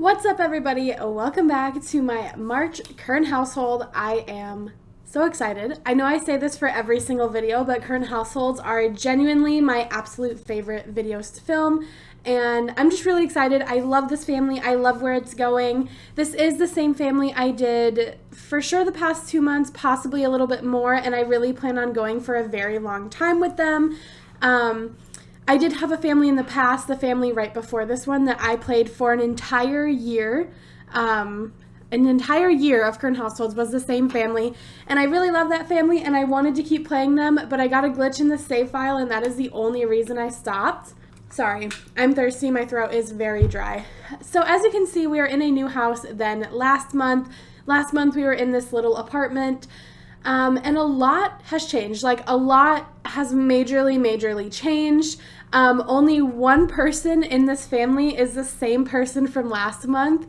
What's up, everybody? Welcome back to my March current household. I am so excited. I know I say this for every single video, but current households are genuinely my absolute favorite videos to film, and I'm just really excited. I love this family. I love where it's going. This is the same family I did for sure the past 2 months, possibly a little bit more, and I really plan on going for a very long time with them. I did have a family in the past, the family right before this one, that I played for an entire year. An entire year of current households was the same family, and I really love that family, and I wanted to keep playing them, but I got a glitch in the save file, and that is the only reason I stopped. Sorry, I'm thirsty. My throat is very dry. So as you can see, we are in a new house than last month. Last month we were in this little apartment. And a lot has changed. Like, a lot has majorly changed. Only one person in this family is the same person from last month.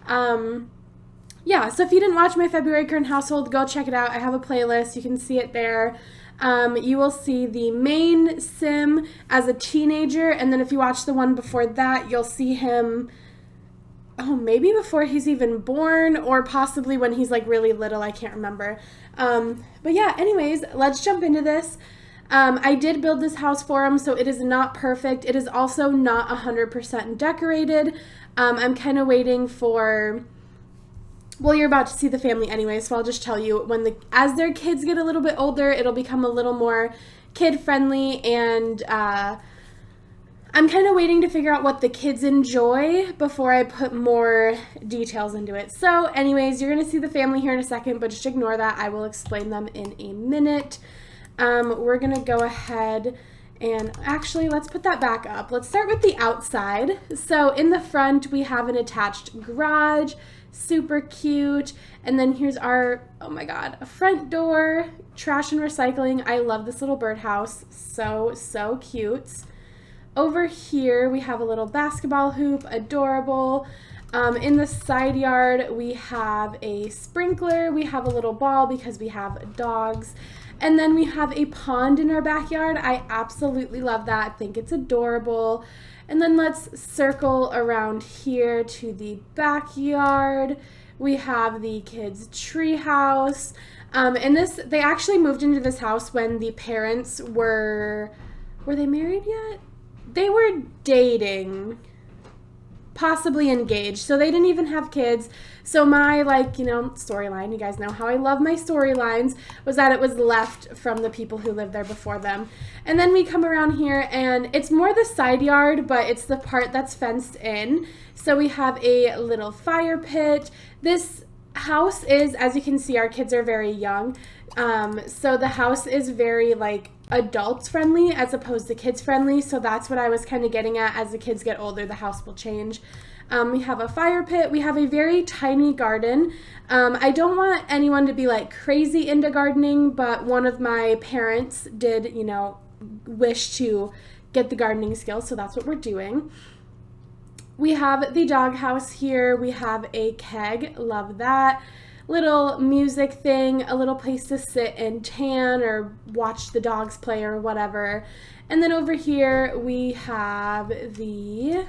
Yeah, so if you didn't watch my February current household, go check it out. I have a playlist. You can see it there. You will see the main Sim as a teenager, and then if you watch the one before that, you'll see him, maybe before he's even born, or possibly when he's like really little. I can't remember. But yeah, anyways, let's jump into this. I did build this house for him, so it is not perfect. It is also not 100% decorated. I'm kind of waiting for, well, you're about to see the family anyway, so I'll just tell you, as their kids get a little bit older, it'll become a little more kid-friendly, and I'm kind of waiting to figure out what the kids enjoy before I put more details into it. So anyways, you're going to see the family here in a second, but just ignore that. I will explain them in a minute. We're going to go ahead and actually, let's put that back up. Let's start with the outside. So in the front, we have an attached garage, super cute. And then here's our, oh my God, a front door, trash and recycling. I love this little birdhouse. So cute. Over here, we have a little basketball hoop, adorable. In the side yard, we have a sprinkler. We have a little ball because we have dogs. And then we have a pond in our backyard. I absolutely love that. I think it's adorable. And then let's circle around here to the backyard. We have the kids' tree house. And they actually moved into this house when the parents were they married yet? They were dating, possibly engaged, so they didn't even have kids. So my, storyline, you guys know how I love my storylines, was that it was left from the people who lived there before them. And then we come around here, and it's more the side yard, but it's the part that's fenced in. So we have a little fire pit. This house is, as you can see, our kids are very young. So the house is very, adults friendly as opposed to kids friendly, so that's what I was kind of getting at. As the kids get older, the house will change. We have a fire pit. We have a very tiny garden. I don't want anyone to be crazy into gardening, but one of my parents did, wish to get the gardening skills, so that's what we're doing. We have the doghouse here. We have a keg, love that. Little music thing, a little place to sit and tan or watch the dogs play or whatever. And then over here we have the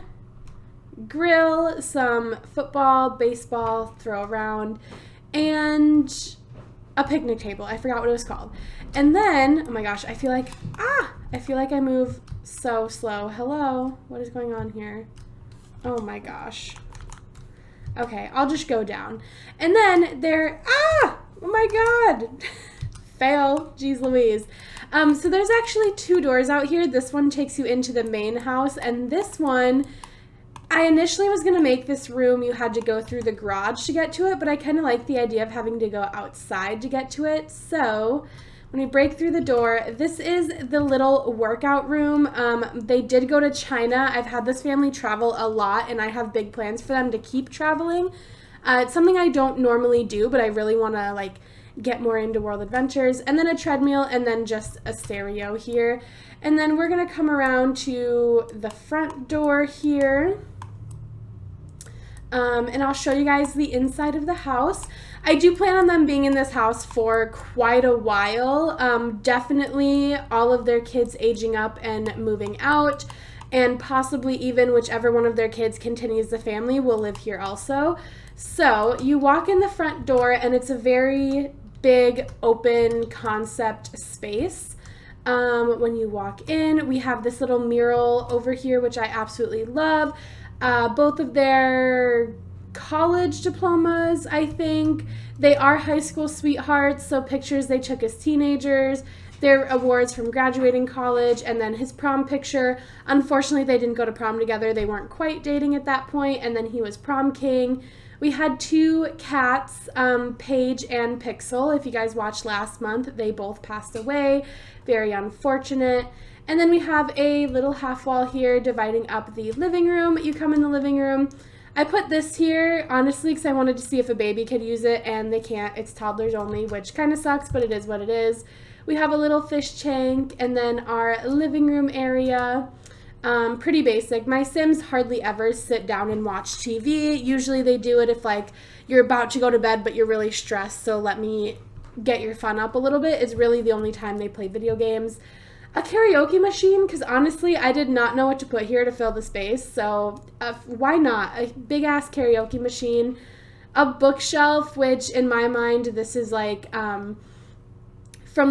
grill, some football, baseball, throw around, and a picnic table. I forgot what it was called. And then, oh my gosh, I feel like I move so slow. Hello, what is going on here? Oh my gosh. Okay, I'll just go down. And then oh my God, fail, geez Louise. So there's actually 2 doors out here. This one takes you into the main house, and this one, I initially was gonna make this room, you had to go through the garage to get to it, but I kind of like the idea of having to go outside to get to it. So when we break through the door, this is the little workout room. They did go to China. I've had this family travel a lot, and I have big plans for them to keep traveling. It's something I don't normally do, but I really want to get more into world adventures. And then a treadmill, and then just a stereo here. And then we're going to come around to the front door here. And I'll show you guys the inside of the house. I do plan on them being in this house for quite a while. Definitely all of their kids aging up and moving out. and possibly even whichever one of their kids continues the family will live here also. So you walk in the front door, and it's a very big open concept space. When you walk in, we have this little mural over here, which I absolutely love. Both of their college diplomas, I think. They are high school sweethearts, so pictures they took as teenagers, their awards from graduating college, and then his prom picture. Unfortunately, they didn't go to prom together. They weren't quite dating at that point, and then he was prom king. We had two cats, Paige and Pixel. If you guys watched last month, they both passed away. Very unfortunate. And then we have a little half wall here dividing up the living room. You come in the living room. I put this here, honestly, because I wanted to see if a baby could use it, and they can't. It's toddlers only, which kind of sucks, but it is what it is. We have a little fish tank, and then our living room area. Pretty basic. My Sims hardly ever sit down and watch TV. Usually they do it if, like, you're about to go to bed, but you're really stressed, so let me get your fun up a little bit is really the only time they play video games. A karaoke machine, because honestly, I did not know what to put here to fill the space, so why not? A big-ass karaoke machine. A bookshelf, which in my mind, this is like from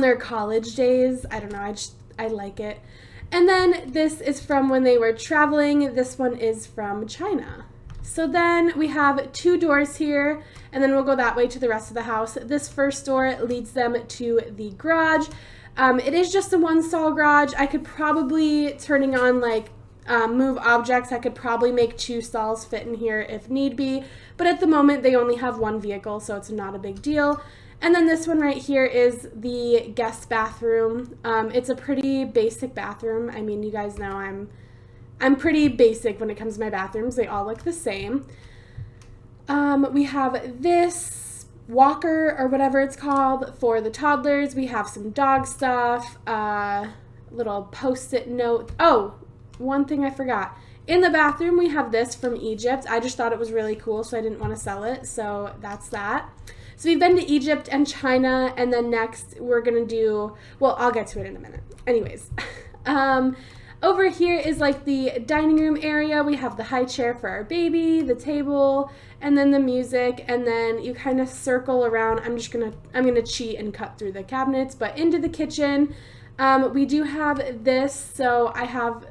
their college days. I don't know, I like it. And then this is from when they were traveling. This one is from China. So then we have two doors here, and then we'll go that way to the rest of the house. This first door leads them to the garage. It is just a one-stall garage. I could probably, turning on like move objects, I could probably make two stalls fit in here if need be. But at the moment, they only have one vehicle, so it's not a big deal. And then this one right here is the guest bathroom. It's a pretty basic bathroom. I mean, you guys know I'm pretty basic when it comes to my bathrooms. They all look the same. We have this walker or whatever it's called for the toddlers. We have some dog stuff, little post-it note. Oh, one thing I forgot. In the bathroom, we have this from Egypt. I just thought it was really cool, so I didn't want to sell it. So that's that. So we've been to Egypt and China, and then next we're going to do, well, I'll get to it in a minute. Anyways, over here is like the dining room area. We have the high chair for our baby, the table, and then the music, and then you kind of circle around. I'm gonna cheat and cut through the cabinets, but into the kitchen. We do have this, so I have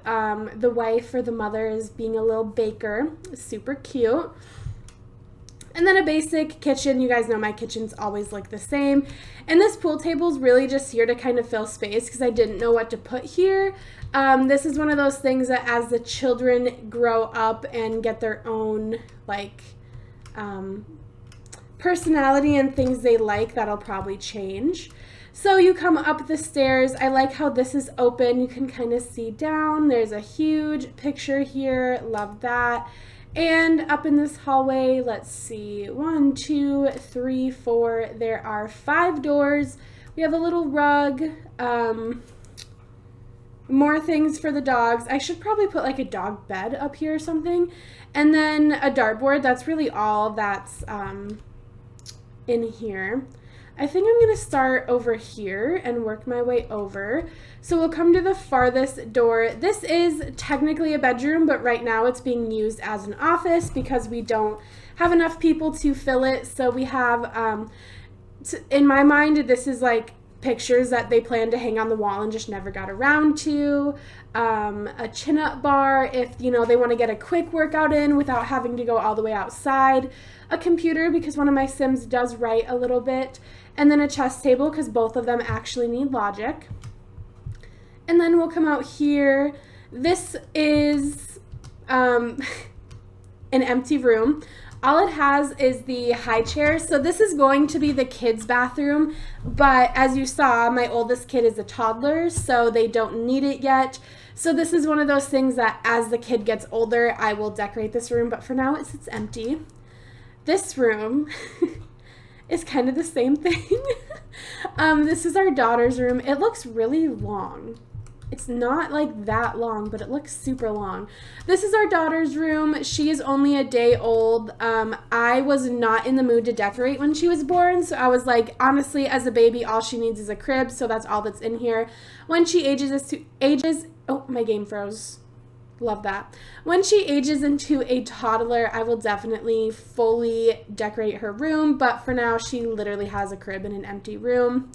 the wife or the mother is being a little baker. Super cute. And then a basic kitchen. You guys know my kitchens always look the same. And this pool table is really just here to kind of fill space because I didn't know what to put here. This is one of those things that as the children grow up and get their own like personality and things they like, that'll probably change. So you come up the stairs. I like how this is open. You can kind of see down. There's a huge picture here. Love that. And up in this hallway, let's see, 1, 2, 3, 4. There are 5 doors. We have a little rug, more things for the dogs. I should probably put like a dog bed up here or something. And then a dartboard. That's really all that's in here. I think I'm going to start over here and work my way over. So we'll come to the farthest door. This is technically a bedroom, but right now it's being used as an office because we don't have enough people to fill it. So we have, in my mind, this is like pictures that they plan to hang on the wall and just never got around to. A chin-up bar if, you know, they want to get a quick workout in without having to go all the way outside. A computer because one of my Sims does write a little bit. And then a chess table because both of them actually need logic. And then we'll come out here. This is an empty room. All it has is the high chair. So this is going to be the kids' bathroom. But as you saw, my oldest kid is a toddler, so they don't need it yet. So this is one of those things that as the kid gets older, I will decorate this room. But for now, it sits empty. This room is kind of the same thing. This is our daughter's room. It looks really long. It's not like that long, but it looks super long. This is our daughter's room. She is only a day old. I was not in the mood to decorate when she was born, so I was like, honestly, as a baby, all she needs is a crib, so that's all that's in here. When she ages, oh, my game froze. Love that. When she ages into a toddler, I will definitely fully decorate her room, but for now, she literally has a crib in an empty room.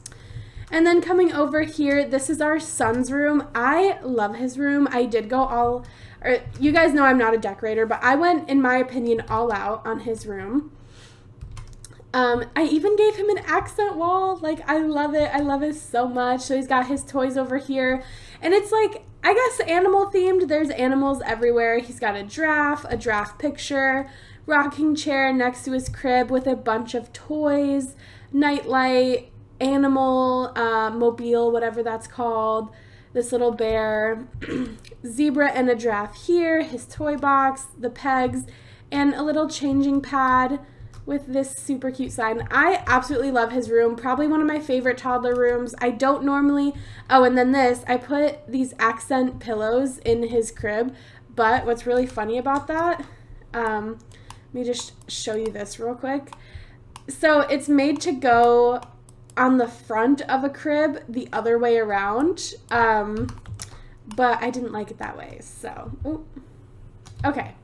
And then coming over here, this is our son's room. I love his room. I did go you guys know I'm not a decorator, but I went, in my opinion, all out on his room. I even gave him an accent wall. Like, I love it. I love it so much. So he's got his toys over here. And it's like, I guess animal themed. There's animals everywhere. He's got a giraffe picture, rocking chair next to his crib with a bunch of toys, nightlight, animal, mobile, whatever that's called, this little bear, zebra and a giraffe here, his toy box, the pegs, and a little changing pad with this super cute sign. I absolutely love his room. Probably one of my favorite toddler rooms. I don't normally, oh, and then this, I put these accent pillows in his crib, but what's really funny about that, let me just show you this real quick. So it's made to go on the front of a crib the other way around, but I didn't like it that way, so, ooh. Okay.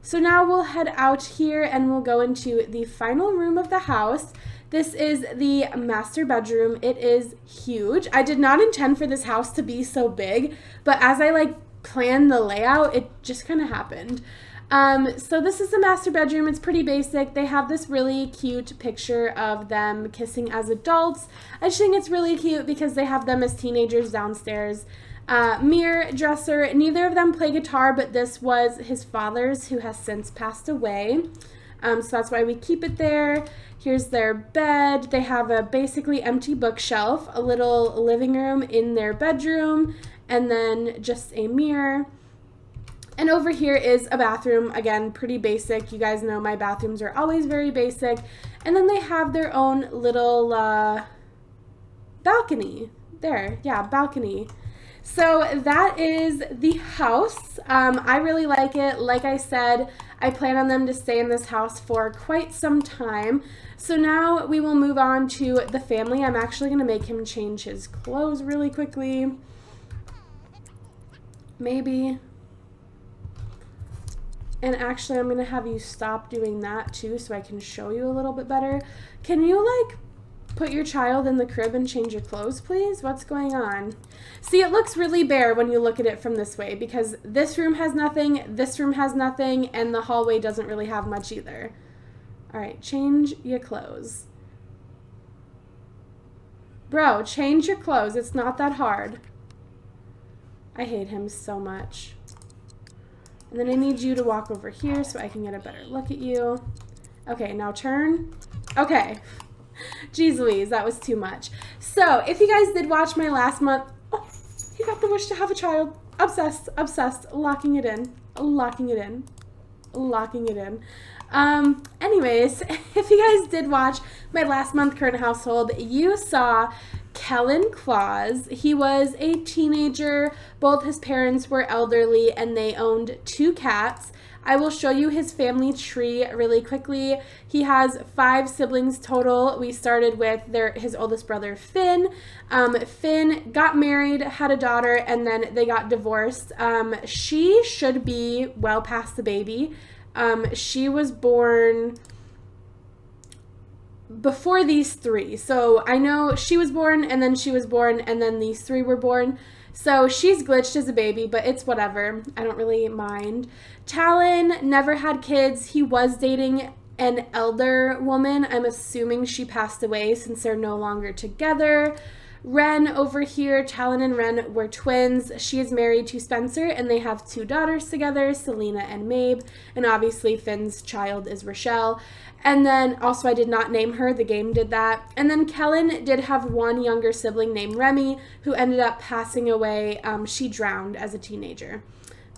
So now we'll head out here and we'll go into the final room of the house. This is the master bedroom. It is huge. I did not intend for this house to be so big, but as I planned the layout, it just kind of happened. So this is the master bedroom. It's pretty basic. They have this really cute picture of them kissing as adults. I just think it's really cute because they have them as teenagers downstairs. Mirror, dresser, neither of them play guitar, but this was his father's, who has since passed away. So that's why we keep it there. Here's their bed. They have a basically empty bookshelf, a little living room in their bedroom, and then just a mirror. And over here is a bathroom, again, pretty basic. You guys know my bathrooms are always very basic. And then they have their own little balcony. There, yeah, balcony. So that is the house. I really like it. Like I said, I plan on them to stay in this house for quite some time. So now we will move on to the family. I'm actually going to make him change his clothes really quickly. Maybe. And actually, I'm going to have you stop doing that too so I can show you a little bit better. Can you put your child in the crib and change your clothes, please? What's going on? See, it looks really bare when you look at it from this way because this room has nothing, this room has nothing, and the hallway doesn't really have much either. All right, change your clothes. Bro, change your clothes. It's not that hard. I hate him so much. And then I need you to walk over here so I can get a better look at you. Okay, now turn. Okay. Jeez Louise, that was too much. So, if you guys did watch my last month, oh, he got the wish to have a child. Obsessed, obsessed, locking it in, locking it in, locking it in. Anyways, if you guys did watch my last month current household, you saw Kellen Claus. He was a teenager. Both his parents were elderly and they owned 2 cats. I will show you his family tree really quickly. He has 5 siblings total. We started with his oldest brother, Finn. Finn got married, had a daughter, and then they got divorced. She should be well past the baby. She was born before these 3. So I know she was born, and then she was born, and then these 3 were born. So she's glitched as a baby, but it's whatever. I don't really mind. Talon never had kids. He was dating an elder woman. I'm assuming she passed away since they're no longer together. Ren over here, Talon and Ren were twins. She is married to Spencer and they have 2 daughters together, Selena and Mabe. And obviously Finn's child is Rachelle. And then also I did not name her, the game did that. And then Kellen did have 1 younger sibling named Remy who ended up passing away. She drowned as a teenager.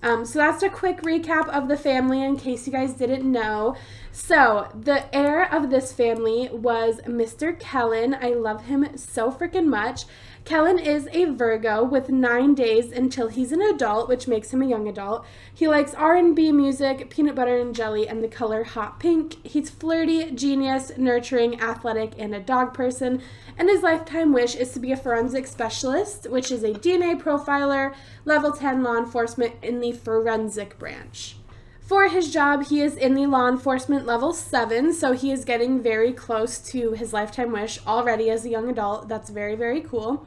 So that's a quick recap of the family in case you guys didn't know. So the heir of this family was Mr. Kellen. I love him so freaking much. Kellen is a Virgo with 9 days until he's an adult, which makes him a young adult. He likes R&B music, peanut butter and jelly, and the color hot pink. He's flirty, genius, nurturing, athletic, and a dog person. And his lifetime wish is to be a forensic specialist, which is a DNA profiler, level 10 law enforcement in the forensic branch. For his job, he is in the law enforcement level 7, so he is getting very close to his lifetime wish already as a young adult. That's very, very cool.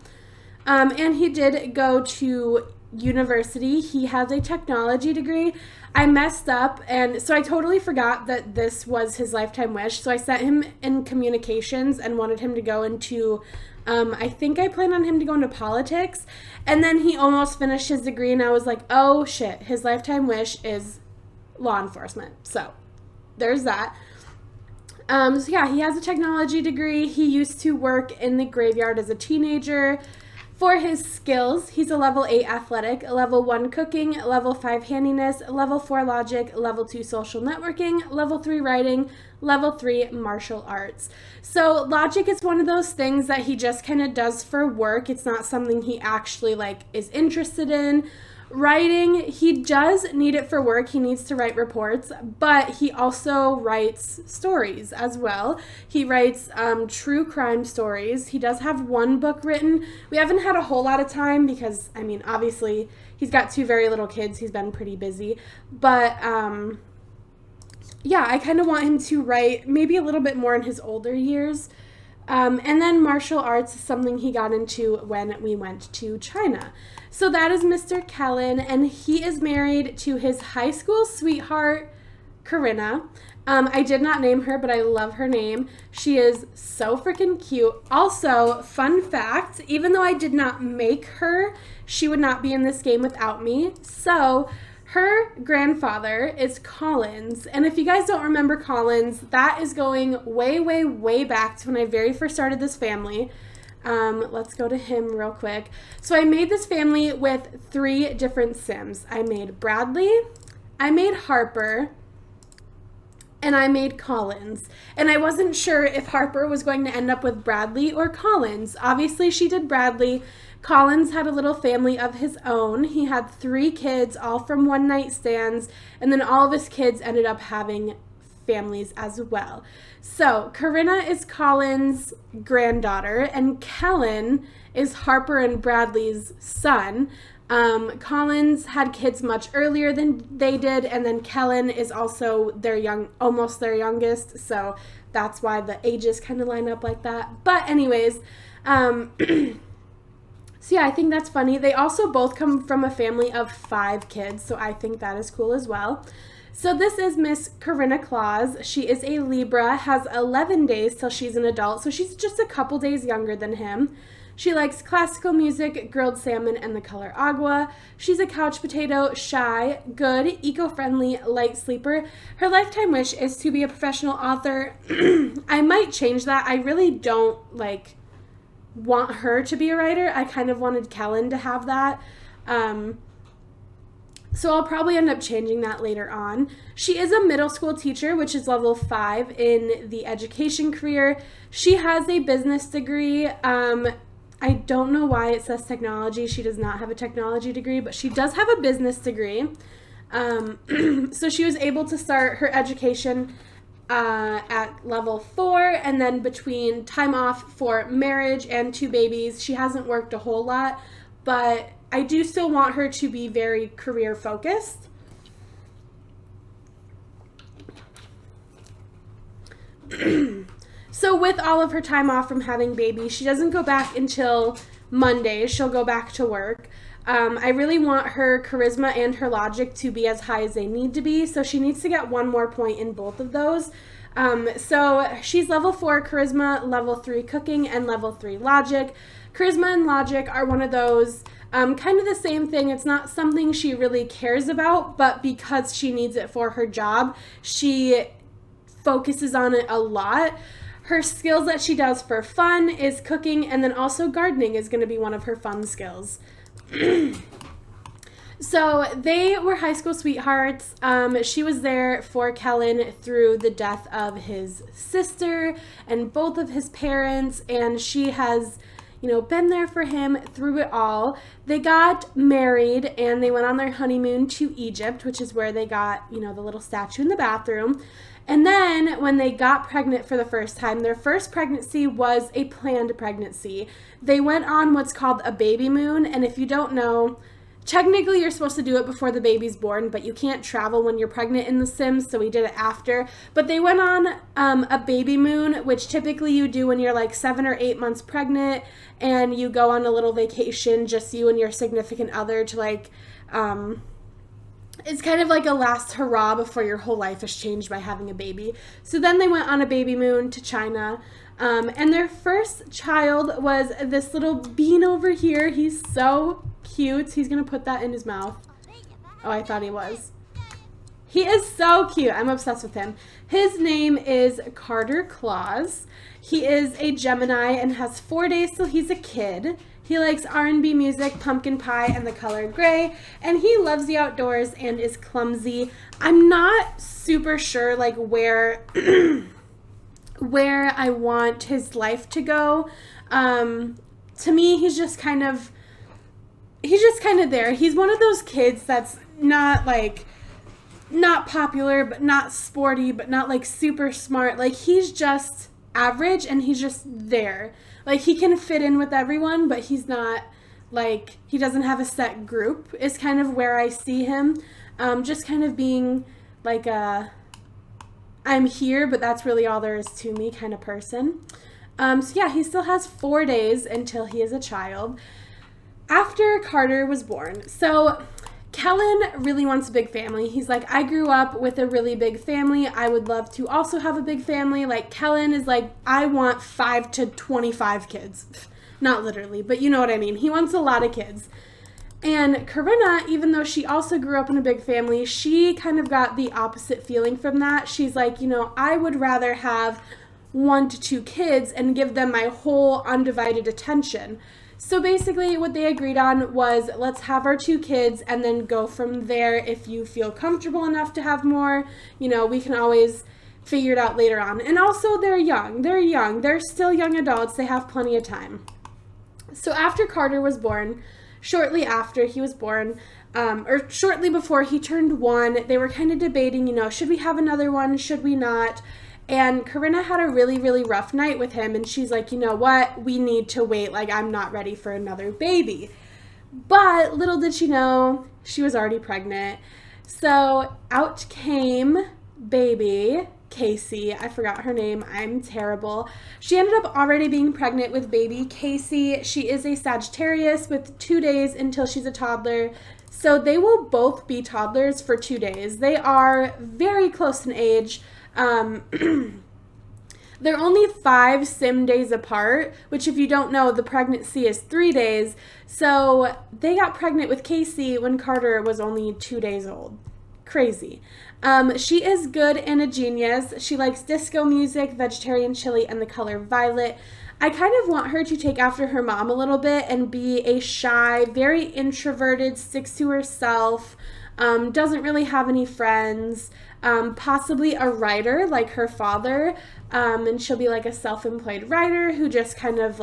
And he did go to university. He has a technology degree. I messed up, and so I totally forgot that this was his lifetime wish. So I sent him in communications and wanted him to go into, I think I planned on him to go into politics. And then he almost finished his degree, and I was like, oh shit, his lifetime wish is law enforcement. So there's that. So yeah, he has a technology degree. He used to work in the graveyard as a teenager. For his skills, he's a level 8 athletic, level 1 cooking, level 5 handiness, level 4 logic, level 2 social networking, level 3 writing, level 3 martial arts. So logic is one of those things that he just kind of does for work. It's not something he actually is interested in. Writing, he does need it for work. He needs to write reports, but he also writes stories as well. He writes true crime stories. He does have one book written. We haven't had a whole lot of time because, I mean, obviously he's got 2 very little kids. He's been pretty busy, but yeah, I kind of want him to write maybe a little bit more in his older years. And then martial arts is something he got into when we went to China. So that is Mr. Kellen, and he is married to his high school sweetheart, Karina. I did not name her, but I love her name. She is so freaking cute. Also, fun fact, even though I did not make her, she would not be in this game without me. So her grandfather is Collins, and if you guys don't remember Collins, that is going way, way, way back to when I very first started this family. Let's go to him real quick. So I made this family with 3 different Sims. I made Bradley, I made Harper, and I made Collins. And I wasn't sure if Harper was going to end up with Bradley or Collins. Obviously, she did Bradley. Collins had a little family of his own. He had 3 kids, all from one night stands, and then all of his kids ended up having families as well. So Karina is Collins' granddaughter, and Kellen is Harper and Bradley's son. Collins had kids much earlier than they did, and then Kellen is also almost their youngest, so that's why the ages kind of line up like that. But anyways, so yeah, I think that's funny. They also both come from a family of 5 kids, so I think that is cool as well. So this is Miss Karina Cloud. She is a Libra, has 11 days till she's an adult, so she's just a couple days younger than him. She likes classical music, grilled salmon, and the color agua. She's a couch potato, shy, good, eco-friendly, light sleeper. Her lifetime wish is to be a professional author. I might change that. I really don't, want her to be a writer. I kind of wanted Kellen to have that. So I'll probably end up changing that later on. She is a middle school teacher, which is level 5 in the education career. She has a business degree. I don't know why it says technology. She does not have a technology degree, but she does have a business degree. So she was able to start her education at level 4, and then between time off for marriage and 2 babies, she hasn't worked a whole lot, but I do still want her to be very career focused. So with all of her time off from having babies, she doesn't go back until Monday. She'll go back to work. I really want her charisma and her logic to be as high as they need to be, so she needs to get 1 more point in both of those. So she's level 4 charisma, level 3 cooking, and level 3 logic. Charisma and logic are one of those kind of the same thing. It's not something she really cares about, but because she needs it for her job, she focuses on it a lot. Her skills that she does for fun is cooking, and then also gardening is going to be one of her fun skills. So they were high school sweethearts. She was there for Kellen through the death of his sister and both of his parents, and she has, been there for him through it all. They got married and they went on their honeymoon to Egypt, which is where they got, the little statue in the bathroom. And then when they got pregnant for the first time, their first pregnancy was a planned pregnancy. They went on what's called a baby moon. And if you don't know, technically you're supposed to do it before the baby's born, but you can't travel when you're pregnant in The Sims, so we did it after. But they went on a baby moon, which typically you do when you're like 7 or 8 months pregnant, and you go on a little vacation, just you and your significant other, to it's kind of like a last hurrah before your whole life is changed by having a baby. So then they went on a baby moon to China. And their first child was this little bean over here. He's so cute. He's going to put that in his mouth. Oh, I thought he was. He is so cute. I'm obsessed with him. His name is Carter Claus. He is a Gemini and has 4 days till he's a kid. He likes R&B music, pumpkin pie, and the color gray, and he loves the outdoors and is clumsy. I'm not super sure where where I want his life to go. To me, he's just kind of there. He's one of those kids that's not popular, but not sporty, but not super smart. He's just average, and he's just there. He can fit in with everyone, but he's not, he doesn't have a set group, is kind of where I see him. Just kind of being I'm here, but that's really all there is to me kind of person. So yeah, he still has 4 days until he is a child. After Carter was born, so Kellen really wants a big family. He's like, I grew up with a really big family. I would love to also have a big family. Kellen is I want 5 to 25 kids. Not literally, but you know what I mean. He wants a lot of kids. And Karina, even though she also grew up in a big family, she kind of got the opposite feeling from that. She's like, I would rather have 1 to 2 kids and give them my whole undivided attention. So basically what they agreed on was, let's have our 2 kids and then go from there. If you feel comfortable enough to have more, we can always figure it out later on. And also they're young. They're still young adults. They have plenty of time. So after Carter was born, shortly after he was born, or shortly before he turned 1, they were kind of debating, should we have another one? Should we not? And Karina had a really, really rough night with him, and she's like, you know what? We need to wait. I'm not ready for another baby. But little did she know, she was already pregnant. So out came baby Casey. I forgot her name. I'm terrible. She ended up already being pregnant with baby Casey. She is a Sagittarius with 2 days until she's a toddler. So they will both be toddlers for 2 days. They are very close in age. They're only 5 sim days apart, which if you don't know, the pregnancy is 3 days. So they got pregnant with Casey when Carter was only 2 days old. Crazy. She is good and a genius. She likes disco music, vegetarian chili, and the color violet. I kind of want her to take after her mom a little bit and be a shy, very introverted, sticks to herself, doesn't really have any friends, possibly a writer like her father, and she'll be a self-employed writer who just kind of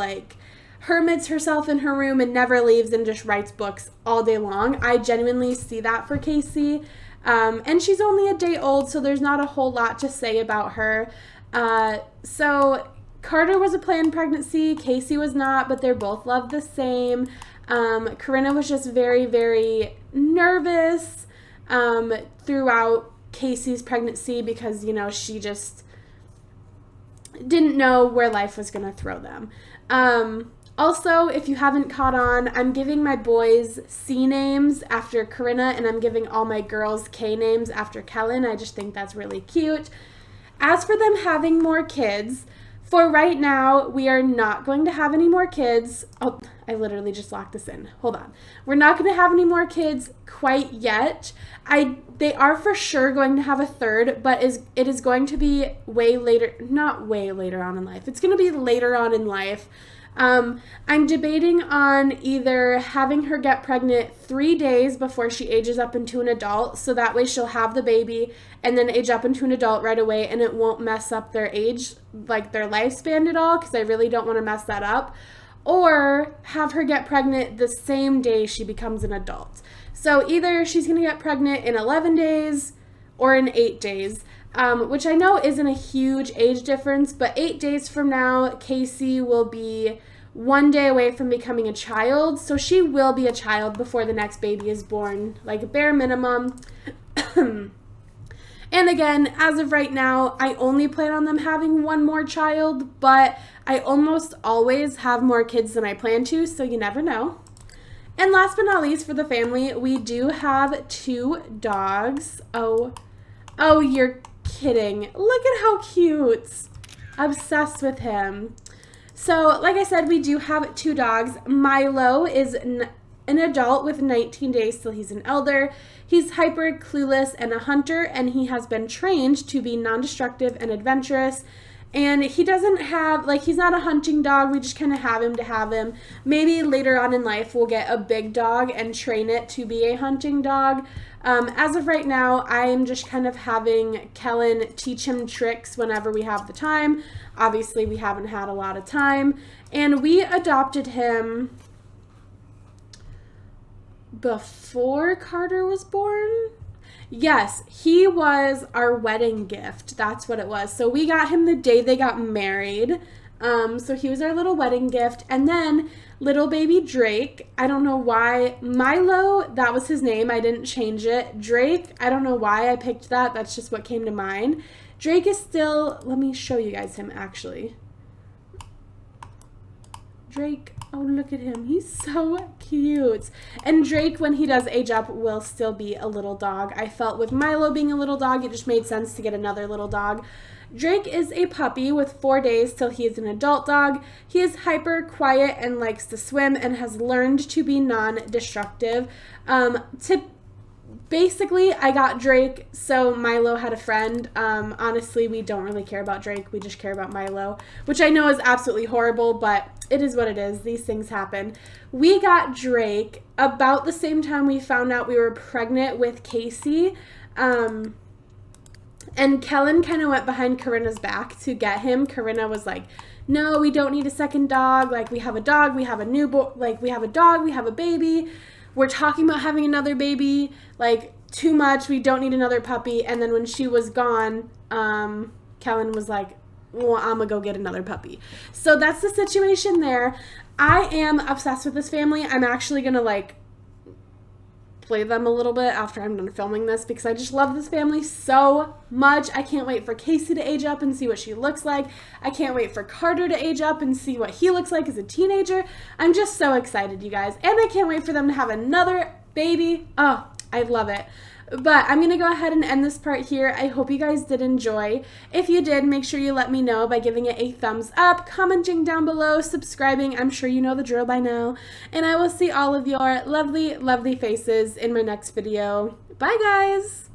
hermits herself in her room and never leaves and just writes books all day long. I genuinely see that for Casey. And she's only a day old, so there's not a whole lot to say about her. So Carter was a planned pregnancy, Casey was not, but they're both loved the same. Karina was just very, very nervous throughout Casey's pregnancy because, she just didn't know where life was going to throw them. Also, if you haven't caught on, I'm giving my boys C names after Karina, and I'm giving all my girls K names after Kellen. I just think that's really cute. As for them having more kids, for right now, we are not going to have any more kids. Oh, I literally just locked this in. Hold on. We're not going to have any more kids quite yet. They are for sure going to have a third, but it is going to be way later, not way later on in life. It's going to be later on in life. I'm debating on either having her get pregnant 3 days before she ages up into an adult, so that way she'll have the baby and then age up into an adult right away, and it won't mess up their age, their lifespan at all, because I really don't want to mess that up. or have her get pregnant the same day she becomes an adult. So either she's going to get pregnant in 11 days or in 8 days, which I know isn't a huge age difference, but 8 days from now, Casey will be 1 day away from becoming a child. So she will be a child before the next baby is born, like a bare minimum. And again, as of right now, I only plan on them having one more child, but I almost always have more kids than I plan to, so you never know. And last but not least for the family, we do have 2 dogs. Oh, you're kidding. Look at how cute. Obsessed with him. So, like I said, we do have 2 dogs. Milo is an adult with 19 days till he's an elder. He's hyper, clueless, and a hunter, and he has been trained to be non-destructive and adventurous. And he doesn't have, like, he's not a hunting dog. We just kind of have him to have him. Maybe later on in life we'll get a big dog and train it to be a hunting dog. As of right now, I'm just kind of having Kellen teach him tricks whenever we have the time. Obviously, we haven't had a lot of time. And we adopted him before Carter was born. Yes, he was our wedding gift. That's what it was. So we got him the day they got married. So he was our little wedding gift. And then little baby Drake, I don't know why. Milo, that was his name. I didn't change it. Drake, I don't know why I picked that. That's just what came to mind. Drake is still, let me show you guys him actually. Drake, oh, look at him. He's so cute. And Drake, when he does age up, will still be a little dog. I felt with Milo being a little dog, it just made sense to get another little dog. Drake is a puppy with 4 days till he is an adult dog. He is hyper, quiet, and likes to swim and has learned to be non-destructive. Basically, I got Drake, so Milo had a friend. Honestly, we don't really care about Drake. We just care about Milo, which I know is absolutely horrible, but it is what it is. These things happen. We got Drake about the same time we found out we were pregnant with Casey. And Kellen kind of went behind Karina's back to get him. Karina was like, no, we don't need a second dog. Like, we have a dog, we have a newborn, like, we have a dog, we have a baby. We're talking about having another baby, like, too much. We don't need another puppy. And then when she was gone, Kellen was like, well, I'm gonna go get another puppy. So that's the situation there. I am obsessed with this family. I'm actually gonna, like, play them a little bit after I'm done filming this because I just love this family so much. I can't wait for Casey to age up and see what she looks like. I can't wait for Carter to age up and see what he looks like as a teenager. I'm just so excited, you guys. And I can't wait for them to have another baby. Oh, I love it. But I'm going to go ahead and end this part here. I hope you guys did enjoy. If you did, make sure you let me know by giving it a thumbs up, commenting down below, subscribing. I'm sure you know the drill by now. And I will see all of your lovely, lovely faces in my next video. Bye, guys!